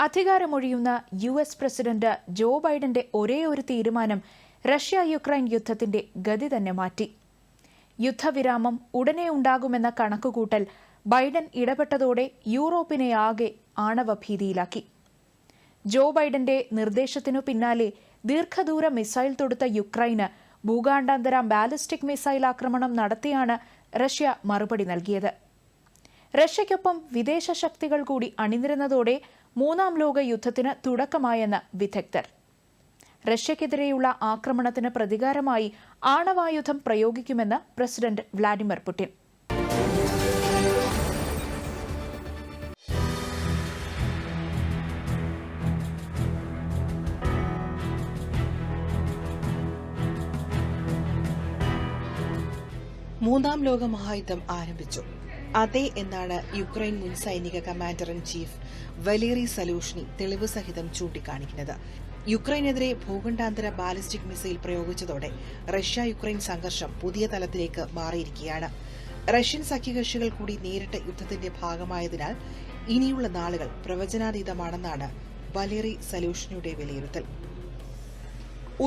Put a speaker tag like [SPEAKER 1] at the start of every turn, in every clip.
[SPEAKER 1] അധികാരമൊഴിയുന്ന US. President Joe ബൈഡന്റെ ഒരേയൊരു തീരുമാനം റഷ്യ-യുക്രൈൻ യുദ്ധത്തിന്റെ ഗതി തന്നെ മാറ്റി. യുദ്ധവിരാമം ഉടനെ ഉണ്ടാകുമെന്ന കണക്കുകൂട്ടൽ ബൈഡൻ ഇടപെട്ടതോടെ യൂറോപ്പിനെ ആകെ ആണവഭീതിയിലാക്കി. ജോ ബൈഡന്റെ നിർദ്ദേശത്തിനു പിന്നാലെ ദീർഘദൂര മിസൈൽ തൊടുത്ത യുക്രൈന് ഭൂഖണ്ഡാന്തര ബാലിസ്റ്റിക് മിസൈൽ ആക്രമണം നടത്തിയാണ് റഷ്യ മറുപടി നൽകിയത്. റഷ്യയ്ക്കൊപ്പം വിദേശ ശക്തികൾ കൂടി അണിനിരന്നതോടെ മൂന്നാം ലോക യുദ്ധത്തിന് തുടക്കമായെന്ന് വിദഗ്ധർ. റഷ്യക്കെതിരെയുള്ള ആക്രമണത്തിന് പ്രതികാരമായി ആണവായുധം പ്രയോഗിക്കുമെന്ന് പ്രസിഡന്റ് വ്ളാഡിമിർ പുടിൻ.
[SPEAKER 2] മൂന്നാം ലോക മഹായുദ്ധം ആരംഭിച്ചു. അതെ എന്നാണ് യുക്രൈൻ മുൻ സൈനിക കമാൻഡർ ഇൻ ചീഫ് വലേറി സലൂഷ്നി തെളിവ് സഹിതം ചൂണ്ടിക്കാണിക്കുന്നത്. യുക്രൈനെതിരെ ഭൂഖണ്ഡാന്തര ബാലിസ്റ്റിക് മിസൈൽ പ്രയോഗിച്ചതോടെ റഷ്യ യുക്രൈൻ സംഘർഷം പുതിയ തലത്തിലേക്ക് മാറിയിരിക്കുകയാണ്. റഷ്യൻ സഖ്യകക്ഷികൾ കൂടി നേരിട്ട യുദ്ധത്തിന്റെ ഭാഗമായതിനാൽ ഇനിയുള്ള നാളുകൾ പ്രവചനാതീതമാണെന്നാണ് വലേറി സലൂഷ്നിയുടെ വിലയിരുത്തൽ.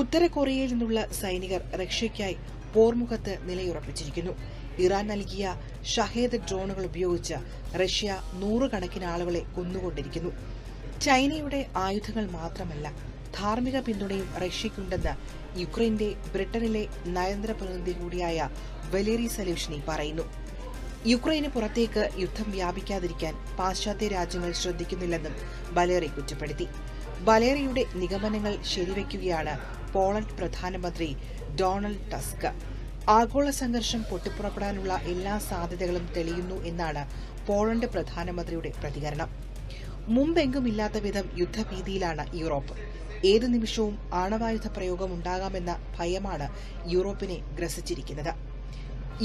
[SPEAKER 2] ഉത്തര കൊറിയയിൽ നിന്നുള്ള സൈനികർ റഷ്യയ്ക്കായി പോർമുഖത്ത് നിലയുറപ്പിച്ചിരിക്കുന്നു. ഇറാൻ നൽകിയ ഷഹേദ് ഡ്രോണുകൾ ഉപയോഗിച്ച് റഷ്യ നൂറുകണക്കിന് ആളുകളെ കൊന്നുകൊണ്ടിരിക്കുന്നു. ചൈനയുടെ ആയുധങ്ങൾ മാത്രമല്ല, ധാർമ്മിക പിന്തുണയും റഷ്യയ്ക്കുണ്ടെന്ന് യുക്രൈന്റെ ബ്രിട്ടനിലെ നയതന്ത്ര പ്രതിനിധി കൂടിയായ വലേറി സലൂഷ്നി പറയുന്നു. യുക്രൈന് പുറത്തേക്ക് യുദ്ധം വ്യാപിക്കാതിരിക്കാൻ പാശ്ചാത്യ രാജ്യങ്ങൾ ശ്രദ്ധിക്കുന്നില്ലെന്നും വലേറി കുറ്റപ്പെടുത്തി. വലേറിയുടെ നിഗമനങ്ങൾ ശരിവയ്ക്കുകയാണ് പോളണ്ട് പ്രധാനമന്ത്രി ഡൊണാൾഡ് ടസ്ക്. ആഗോള സംഘർഷം പൊട്ടിപ്പുറപ്പെടാനുള്ള എല്ലാ സാധ്യതകളും തെളിയുന്നു എന്നാണ് പോളണ്ട് പ്രധാനമന്ത്രിയുടെ പ്രതികരണം. മുമ്പെങ്കുമില്ലാത്ത വിധം യുദ്ധഭീതിയിലാണ് യൂറോപ്പ്. ഏതു നിമിഷവും ആണവായുധ പ്രയോഗം ഉണ്ടാകാമെന്ന ഭയമാണ് യൂറോപ്പിനെ ഗ്രസിച്ചിരിക്കുന്നത്.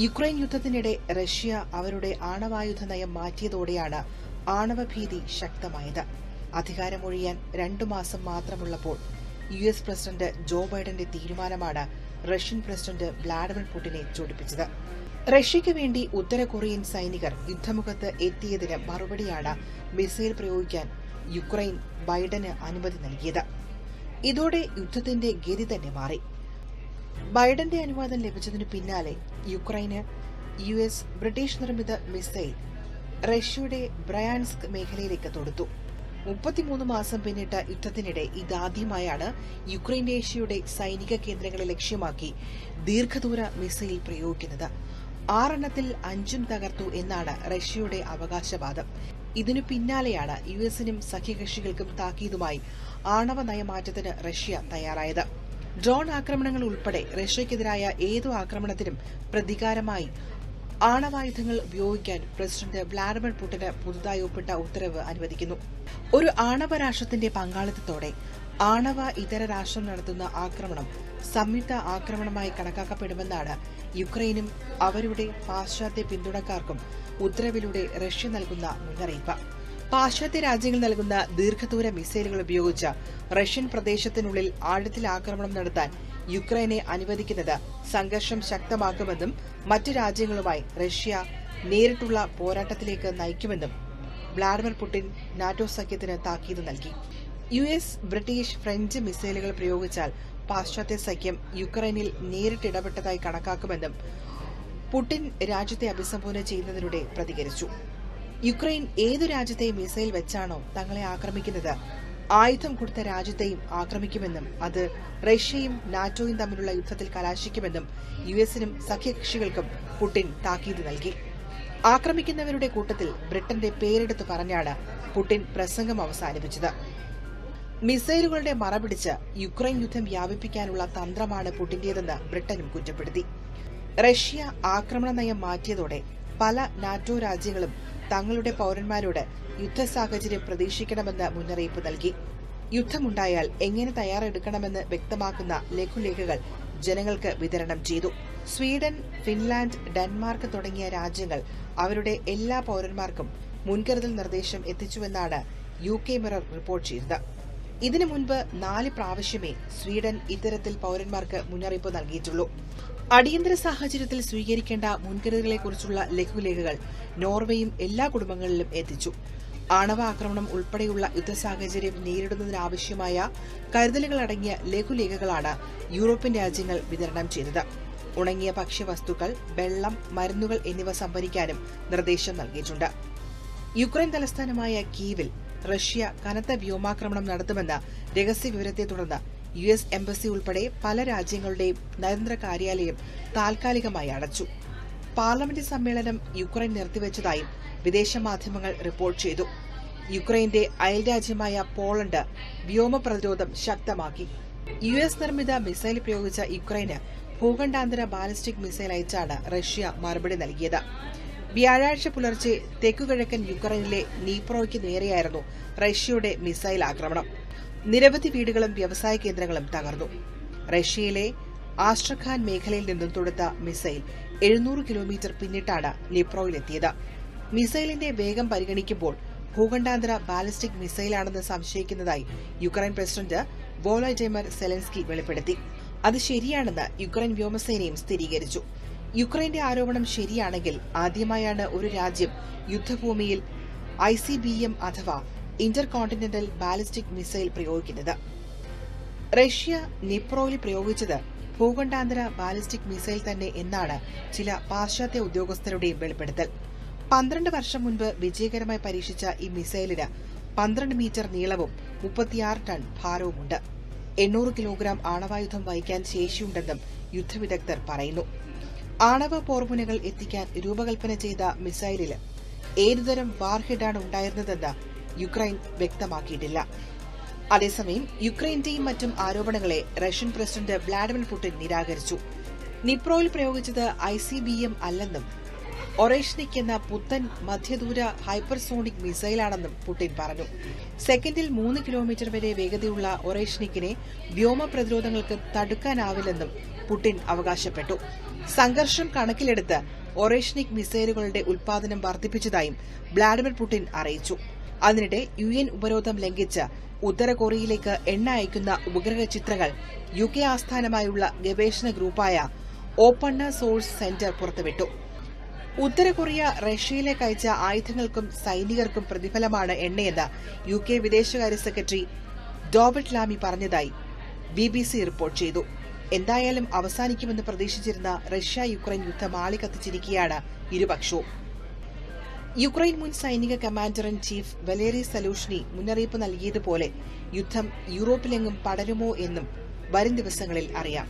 [SPEAKER 2] യുക്രൈൻ യുദ്ധത്തിനിടെ റഷ്യ അവരുടെ ആണവായുധ നയം മാറ്റിയതോടെയാണ് ആണവഭീതി ശക്തമായത്. അധികാരമൊഴിയാൻ 2 മാസം മാത്രമുള്ളപ്പോൾ യു.എസ്. പ്രസിഡന്റ് ജോ ബൈഡന്റെ തീരുമാനമാണ് റഷ്യൻ പ്രസിഡന്റ് വ്ളാഡിമിർ പുടിനെ ചൊടിപ്പിച്ചത്. റഷ്യയ്ക്ക് വേണ്ടി ഉത്തര കൊറിയൻ സൈനികർ യുദ്ധമുഖത്ത് എത്തിയതിന് മറുപടിയാണ് മിസൈൽ പ്രയോഗിക്കാൻ യുക്രൈൻ ബൈഡന് അനുമതി നൽകിയത്. ഇതോടെ യുദ്ധത്തിന്റെ ഗതി തന്നെ മാറി. ബൈഡന്റെ അനുവാദം ലഭിച്ചതിനു പിന്നാലെ യുക്രൈന് യു.എസ്. ബ്രിട്ടീഷ് നിർമ്മിത മിസൈൽ റഷ്യയുടെ ബ്രയാൻസ്ക് മേഖലയിലേക്ക് തൊടുത്തു. 33 മാസം പിന്നിട്ട യുദ്ധത്തിനിടെ ഇതാദ്യമായാണ് യുക്രൈൻ റഷ്യയുടെ സൈനിക കേന്ദ്രങ്ങളെ ലക്ഷ്യമാക്കി ദീർഘദൂര മിസൈൽ പ്രയോഗിക്കുന്നത്. 6 എണ്ണത്തിൽ 5 തകർത്തു എന്നാണ് റഷ്യയുടെ അവകാശവാദം. ഇതിനു പിന്നാലെയാണ് യു.എസിനും സഖ്യകക്ഷികൾക്കും താക്കീതുമായി ആണവ നയമാറ്റത്തിന് റഷ്യ തയ്യാറായത്. ഡ്രോൺ ആക്രമണങ്ങൾ ഉൾപ്പെടെ റഷ്യയ്ക്കെതിരായ ഏതു ആക്രമണത്തിനും പ്രതികാരമായി ആണവായുധങ്ങൾ ഉപയോഗിക്കാൻ പ്രസിഡന്റ് വ്ളാഡിമിർ പുടിന് പുതുതായി ഒപ്പിട്ട ഉത്തരവ് അനുവദിക്കുന്നു. ഒരു ആണവ രാഷ്ട്രത്തിന്റെ പങ്കാളിത്തത്തോടെ ആണവ ഇതര രാഷ്ട്രം നടത്തുന്ന ആക്രമണം സംയുക്ത ആക്രമണമായി കണക്കാക്കപ്പെടുമെന്നാണ് യുക്രൈനും അവരുടെ പാശ്ചാത്യ പിന്തുണക്കാർക്കും ഉത്തരവിലൂടെ റഷ്യ നൽകുന്ന മുന്നറിയിപ്പ്. പാശ്ചാത്യ രാജ്യങ്ങൾ നൽകുന്ന ദീർഘദൂര മിസൈലുകൾ ഉപയോഗിച്ച് റഷ്യൻ പ്രദേശത്തിനുള്ളിൽ ആഴത്തിൽ ആക്രമണം നടത്താൻ യുക്രൈനെ അനുവദിക്കുന്നത് സംഘർഷം ശക്തമാക്കുമെന്നും മറ്റ് രാജ്യങ്ങളുമായി റഷ്യ നേരിട്ടുള്ള പോരാട്ടത്തിലേക്ക് നയിക്കുമെന്നും വ്ളാഡിമിർ പുടിൻ നാറ്റോ സഖ്യത്തിന് താക്കീത് നൽകി. യു.എസ്., ബ്രിട്ടീഷ്, ഫ്രഞ്ച് മിസൈലുകൾ പ്രയോഗിച്ചാൽ പാശ്ചാത്യ സഖ്യം യുക്രൈനിൽ നേരിട്ടിടപെട്ടതായി കണക്കാക്കുമെന്നും പുടിൻ രാജ്യത്തെ അഭിസംബോധന ചെയ്യുന്നതിലൂടെ പ്രതികരിച്ചു. യുക്രൈൻ ഏതു രാജ്യത്തെ മിസൈൽ വെച്ചാണോ തങ്ങളെ ആക്രമിക്കുന്നത്, ആയുധം കൊടുത്ത രാജ്യത്തെയും ആക്രമിക്കുമെന്നും അത് റഷ്യയും നാറ്റോയും തമ്മിലുള്ള യുദ്ധത്തിൽ കലാശിക്കുമെന്നും യു.എസിനും സഖ്യകക്ഷികൾക്കും പുടിൻ താക്കീത് നൽകി. ആക്രമിക്കുന്നവരുടെ കൂട്ടത്തിൽ ബ്രിട്ടന്റെ പേരെടുത്ത് പറഞ്ഞാണ് പുടിൻ പ്രസംഗം അവസാനിപ്പിച്ചത്. മിസൈലുകളുടെ മറപിടിച്ച് യുക്രൈൻ യുദ്ധം വ്യാപിപ്പിക്കാനുള്ള തന്ത്രമാണ് പുടിന്റേതെന്ന് ബ്രിട്ടനും കുറ്റപ്പെടുത്തി. റഷ്യ ആക്രമണ നയം മാറ്റിയതോടെ പല നാറ്റോ രാജ്യങ്ങളും തങ്ങളുടെ പൌരന്മാരോട് യുദ്ധ സാഹചര്യം പ്രതീക്ഷിക്കണമെന്ന് മുന്നറിയിപ്പ് നൽകി. യുദ്ധമുണ്ടായാൽ എങ്ങനെ തയ്യാറെടുക്കണമെന്ന് വ്യക്തമാക്കുന്ന ലഘുലേഖകൾ ജനങ്ങൾക്ക് വിതരണം ചെയ്തു. സ്വീഡൻ, ഫിൻലാൻഡ്, ഡെൻമാർക്ക് തുടങ്ങിയ രാജ്യങ്ങൾ അവരുടെ എല്ലാ പൌരന്മാർക്കും മുൻകരുതൽ നിർദ്ദേശം എത്തിച്ചുവെന്നാണ് UK മിറർ റിപ്പോർട്ട് ചെയ്തത്. ഇതിനു മുൻപ് 4 പ്രാവശ്യമേ സ്വീഡൻ ഇത്തരത്തിൽ പൌരന്മാർക്ക് മുന്നറിയിപ്പ് നൽകിയിട്ടുള്ളൂ. അടിയന്തര സാഹചര്യത്തിൽ സ്വീകരിക്കേണ്ട മുൻകരുതലുകളെക്കുറിച്ചുള്ള ലഘുലേഖകൾ നോർവേയും എല്ലാ കുടുംബങ്ങളിലും എത്തിച്ചു. ആണവ ആക്രമണം ഉൾപ്പെടെയുള്ള യുദ്ധസാഹചര്യം നേരിടുന്നതിനാവശ്യമായ കരുതലുകളടങ്ങിയ ലഘുലേഖകളാണ് യൂറോപ്യൻ രാജ്യങ്ങൾ വിതരണം ചെയ്തത്. ഉണങ്ങിയ ഭക്ഷ്യവസ്തുക്കൾ, വെള്ളം, മരുന്നുകൾ എന്നിവ സംഭരിക്കാനും നിർദ്ദേശം നൽകിയിട്ടുണ്ട്. യുക്രൈൻ തലസ്ഥാനമായ കീവിൽ റഷ്യ കനത്ത വ്യോമാക്രമണം നടത്തുമെന്ന രഹസ്യവിവരത്തെ തുടർന്ന് US എംബസി ഉൾപ്പെടെ പല രാജ്യങ്ങളുടെയും നയതന്ത്ര കാര്യാലയം താൽക്കാലികമായി അടച്ചു. പാർലമെന്റ് സമ്മേളനം യുക്രൈൻ നിർത്തിവച്ചതായും വിദേശ മാധ്യമങ്ങൾ റിപ്പോർട്ട് ചെയ്തു. യുക്രൈന്റെ അയൽരാജ്യമായ പോളണ്ട് വ്യോമ പ്രതിരോധം ശക്തമാക്കി. US നിർമ്മിത മിസൈൽ പ്രയോഗിച്ച യുക്രൈന് ഭൂഖണ്ഡാന്തര ബാലിസ്റ്റിക് മിസൈൽ അയച്ചാണ് റഷ്യ മറുപടി നൽകിയത്. വ്യാഴാഴ്ച പുലർച്ചെ തെക്കുകിഴക്കൻ യുക്രൈനിലെ നീപ്രോയ്ക്ക് നേരെയായിരുന്നു റഷ്യയുടെ മിസൈൽ ആക്രമണം. നിരവധി വീടുകളും വ്യവസായ കേന്ദ്രങ്ങളും തകർന്നു. റഷ്യയിലെ ആസ്ട്രഖാൻ മേഖലയിൽ നിന്നും തൊടുത്ത മിസൈൽ 700 കിലോമീറ്റർ പിന്നിട്ടാണ് നിപ്രോയിലെത്തിയത്. മിസൈലിന്റെ വേഗം പരിഗണിക്കുമ്പോൾ ഭൂഖണ്ഡാന്തര ബാലിസ്റ്റിക് മിസൈലാണെന്ന് സംശയിക്കുന്നതായി യുക്രൈൻ പ്രസിഡന്റ് വോളോഡിമർ സെലൻസ്കി വെളിപ്പെടുത്തി. അത് ശരിയാണെന്ന് യുക്രൈൻ വ്യോമസേനയും സ്ഥിരീകരിച്ചു. യുക്രൈന്റെ ആരോപണം ശരിയാണെങ്കിൽ ആദ്യമായാണ് ഒരു രാജ്യം യുദ്ധഭൂമിയിൽ ICBM അഥവാ ഇന്റർ കോണ്ടിനെന്റൽ ബാലിസ്റ്റിക് മിസൈൽ പ്രയോഗിക്കുന്നത്. റഷ്യ നിപ്രോയിൽ പ്രയോഗിച്ചത് ഭൂഖണ്ഡാന്തര ബാലിസ്റ്റിക് മിസൈൽ തന്നെ എന്നാണ് ചില പാശ്ചാത്യ ഉദ്യോഗസ്ഥരുടെയും വെളിപ്പെടുത്തൽ. 12 വർഷം മുൻപ് വിജയകരമായി പരീക്ഷിച്ച ഈ മിസൈലിന് 12 മീറ്റർ നീളവും 36 ടൺ ഭാരവുമുണ്ട്. 800 കിലോഗ്രാം ആണവായുധം വഹിക്കാൻ ശേഷിയുണ്ടെന്നും യുദ്ധവിദഗ്ധർ പറയുന്നു. ആണവ പോർമുനകൾ എത്തിക്കാൻ രൂപകൽപ്പന ചെയ്ത മിസൈലിൽ ഏതുതരം വാർഹെഡാണ് ഉണ്ടായിരുന്നതെന്ന് യുക്രൈൻ വ്യക്തമാക്കിയിട്ടില്ല. അതേസമയം യുക്രൈന്റെയും മറ്റും ആരോപണങ്ങളെ റഷ്യൻ പ്രസിഡന്റ് വ്ളാഡിമിർ പുടിൻ നിരാകരിച്ചു. നിപ്രോയിൽ പ്രയോഗിച്ചത് ICBM അല്ലെന്നും ഒറേഷ്നിക് എന്ന പുത്തൻ മധ്യദൂര ഹൈപ്പർസോണിക് മിസൈലാണെന്നും പുടിൻ പറഞ്ഞു. സെക്കൻഡിൽ 3 കിലോമീറ്റർ വരെ വേഗതയുള്ള ഒറേഷ്നിക്കിനെ വ്യോമ പ്രതിരോധങ്ങൾക്ക് തടുക്കാനാവില്ലെന്നും പുടിൻ അവകാശപ്പെട്ടു. സംഘർഷം കണക്കിലെടുത്ത് ഒറേഷ്നിക് മിസൈലുകളുടെ ഉൽപാദനം വർദ്ധിപ്പിച്ചതായും വ്ളാഡിമിർ പുടിൻ അറിയിച്ചു. അതിനിടെ UN ഉപരോധം ലംഘിച്ച് ഉത്തര കൊറിയയിലേക്ക് എണ്ണ അയക്കുന്ന ഉപഗ്രഹ ചിത്രങ്ങൾ UK ആസ്ഥാനമായുള്ള ഗവേഷണ ഗ്രൂപ്പായ ഓപ്പൺ സോഴ്സ് സെന്റർ പുറത്തുവിട്ടു. ഉത്തര കൊറിയ റഷ്യയിലേക്ക് അയച്ച ആയുധങ്ങൾക്കും സൈനികർക്കും പ്രതിഫലമാണ് എണ്ണയെന്ന് UK വിദേശകാര്യ സെക്രട്ടറി ഡോബർട്ട് ലാമി പറഞ്ഞതായി BBC റിപ്പോർട്ട് ചെയ്തു. എന്തായാലും അവസാനിക്കുമെന്ന് പ്രതീക്ഷിച്ചിരുന്ന റഷ്യ യുക്രൈൻ യുദ്ധം ആളിക്കത്തിച്ചിരിക്കുകയാണ് ഇരുപക്ഷവും. യുക്രൈൻ മുൻ സൈനിക കമാൻഡർ ഇൻ ചീഫ് വലേറി സലൂഷ്നി മുന്നറിയിപ്പ് നൽകിയതുപോലെ യുദ്ധം യൂറോപ്പിലെങ്ങും പടരുമോ എന്നും വരും ദിവസങ്ങളിൽ അറിയാം.